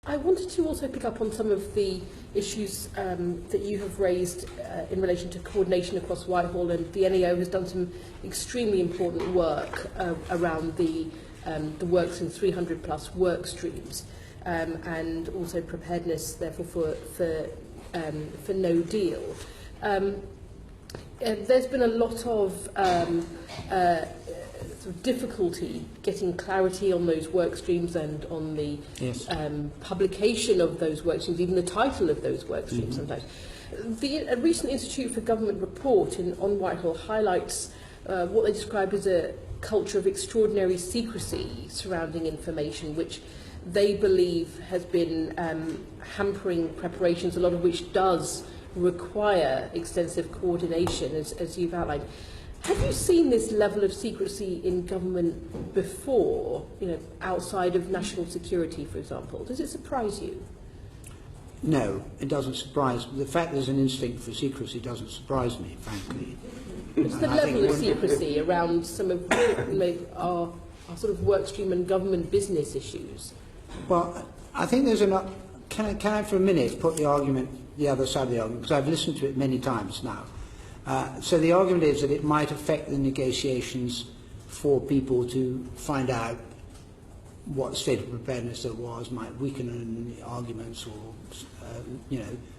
I wanted to also pick up on some of the issues that you have raised in relation to coordination across Whitehall, and the NAO has done some extremely important work around the work in 300 plus work streams, and also preparedness, therefore, for no deal. There's been a lot of sort of difficulty getting clarity on those work streams and on the publication of those work streams, even the title of those work streams sometimes. A recent Institute for Government report on Whitehall highlights what they describe as a culture of extraordinary secrecy surrounding information, which they believe has been hampering preparations, a lot of which does require extensive coordination, as you've outlined. Have you seen this level of secrecy in government before, outside of national security, for example? Does it surprise you? No, it doesn't surprise me. The fact there's an instinct for secrecy doesn't surprise me, frankly. What's the level of secrecy around some of our sort of workstream and government business issues? Well, I think there's enough. Can I for a minute put the other side of the argument, because I've listened to it many times now. So the argument is that it might affect the negotiations for people to find out what state of preparedness there was, might weaken the arguments, or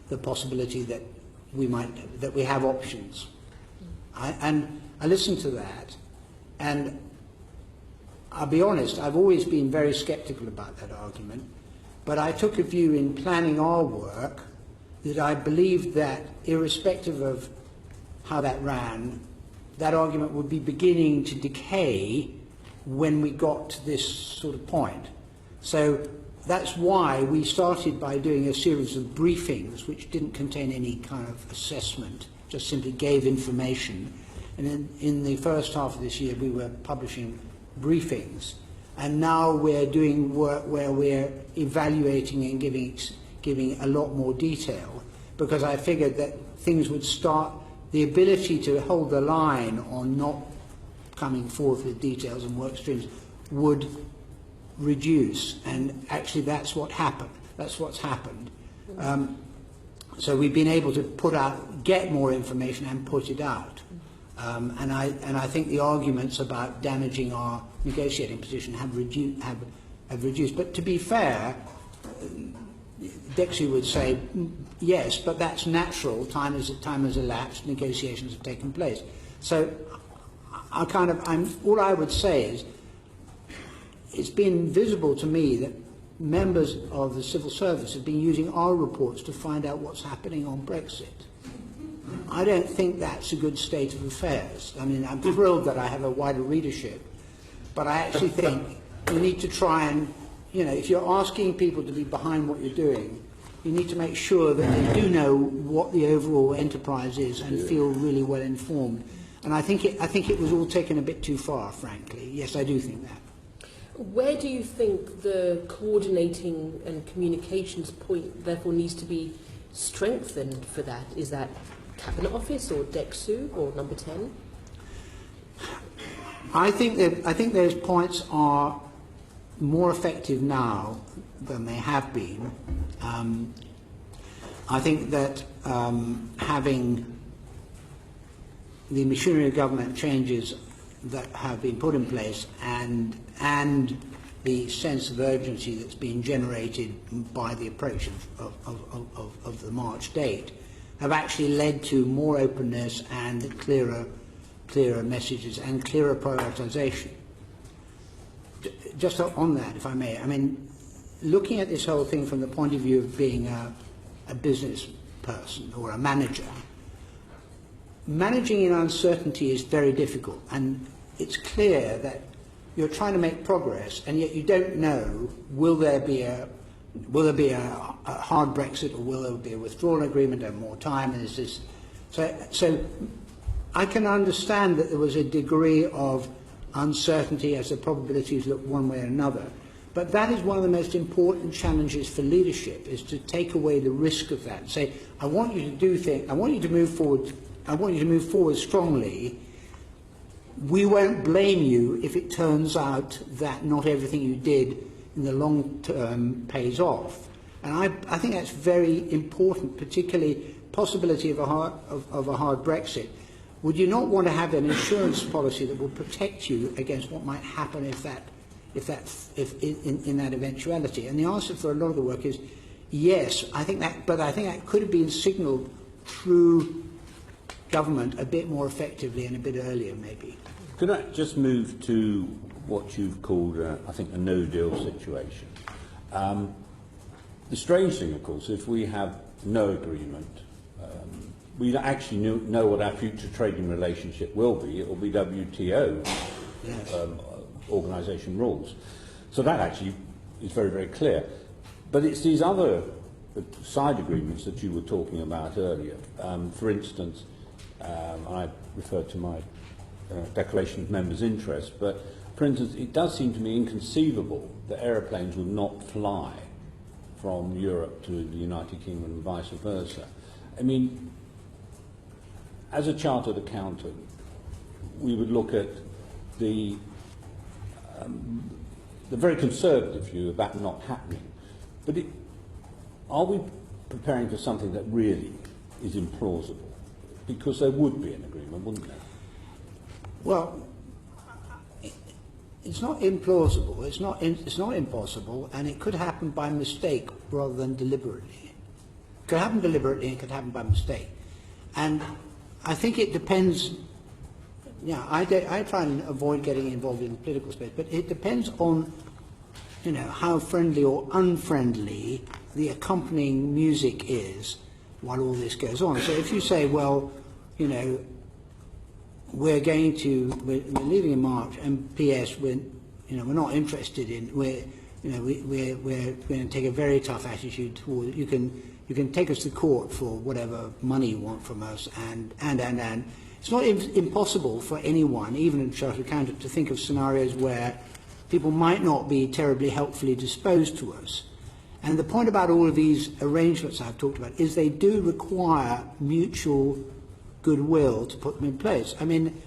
the possibility that we have options. And I listened to that, and I'll be honest, I've always been very sceptical about that argument, but I took a view in planning our work that I believed that, irrespective of how that ran, that argument would be beginning to decay when we got to this sort of point. So that's why we started by doing a series of briefings which didn't contain any kind of assessment, just simply gave information. And in the first half of this year we were publishing briefings, and now we're doing work where we're evaluating and giving a lot more detail, because I figured that things would start, the ability to hold the line on not coming forth with details and work streams would reduce, and actually that's what happened. That's what's happened. So we've been able to get more information and put it out. And I think the arguments about damaging our negotiating position have reduced. But to be fair, Dexter would say, yes, but that's natural. Time has elapsed. Negotiations have taken place. So all I would say is, it's been visible to me that members of the civil service have been using our reports to find out what's happening on Brexit. I don't think that's a good state of affairs. I mean, I'm thrilled that I have a wider readership, but I actually think you need to try and, if you're asking people to be behind what you're doing, you need to make sure that they do know what the overall enterprise is and feel really well informed. And I think it was all taken a bit too far, frankly. Yes, I do think that. Where do you think the coordinating and communications point therefore needs to be strengthened for that? Is that Cabinet Office or DECSU or Number 10? I think those points are more effective now than they have been. I think that having the machinery of government changes that have been put in place and the sense of urgency that's been generated by the approach of the March date have actually led to more openness and clearer messages and clearer prioritisation. Just on that, if I may, I mean, looking at this whole thing from the point of view of being a business person or a manager, managing in uncertainty is very difficult, and it's clear that you're trying to make progress, and yet you don't know, will there be a hard Brexit, or will there be a withdrawal agreement and more time? And so I can understand that there was a degree of uncertainty as the probabilities look one way or another. But that is one of the most important challenges for leadership, is to take away the risk of that. Say, I want you to do things, I want you to move forward, I want you to move forward strongly. We won't blame you if it turns out that not everything you did in the long term pays off. And I think that's very important, particularly possibility of a hard Brexit. Would you not want to have an insurance policy that will protect you against what might happen in that eventuality? And the answer for a lot of the work is yes. I think that could have been signalled through government a bit more effectively and a bit earlier, maybe. Could I just move to what you've called, I think, a no-deal situation? The strange thing, of course, if we have no agreement, we actually know what our future trading relationship will be. It will be WTO organisation rules. So that actually is very, very clear. But it's these other side agreements that you were talking about earlier. For instance, I referred to my Declaration of Members' Interest, but for instance, it does seem to me inconceivable that aeroplanes would not fly from Europe to the United Kingdom and vice versa. I mean, as a chartered accountant, we would look at the very conservative view of that not happening. But are we preparing for something that really is implausible? Because there would be an agreement, wouldn't there? Well, it's not implausible, it's not impossible, and it could happen by mistake rather than deliberately. It could happen deliberately, it could happen by mistake. And I think it depends. Yeah, I try and avoid getting involved in the political space, but it depends on, how friendly or unfriendly the accompanying music is while all this goes on. So if you say, well, we're leaving in March, and P.S. we're not interested in. We're going to take a very tough attitude toward. You can take us to court for whatever money you want from us, and. It's not impossible for anyone, even a chartered accountant, to think of scenarios where people might not be terribly helpfully disposed to us. And the point about all of these arrangements I've talked about is they do require mutual goodwill to put them in place. I mean,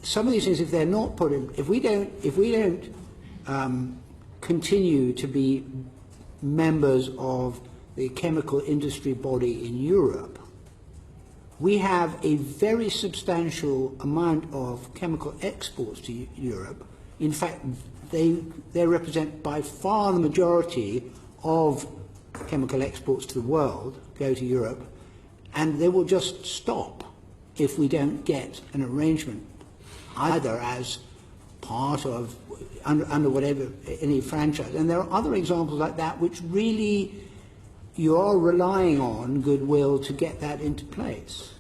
some of these things, if they're not put in, if we don't continue to be members of the chemical industry body in Europe, we have a very substantial amount of chemical exports to Europe. In fact, they represent by far the majority of chemical exports to the world go to Europe, and they will just stop if we don't get an arrangement, either as part of, under whatever, any franchise. And there are other examples like that which really you are relying on goodwill to get that into place.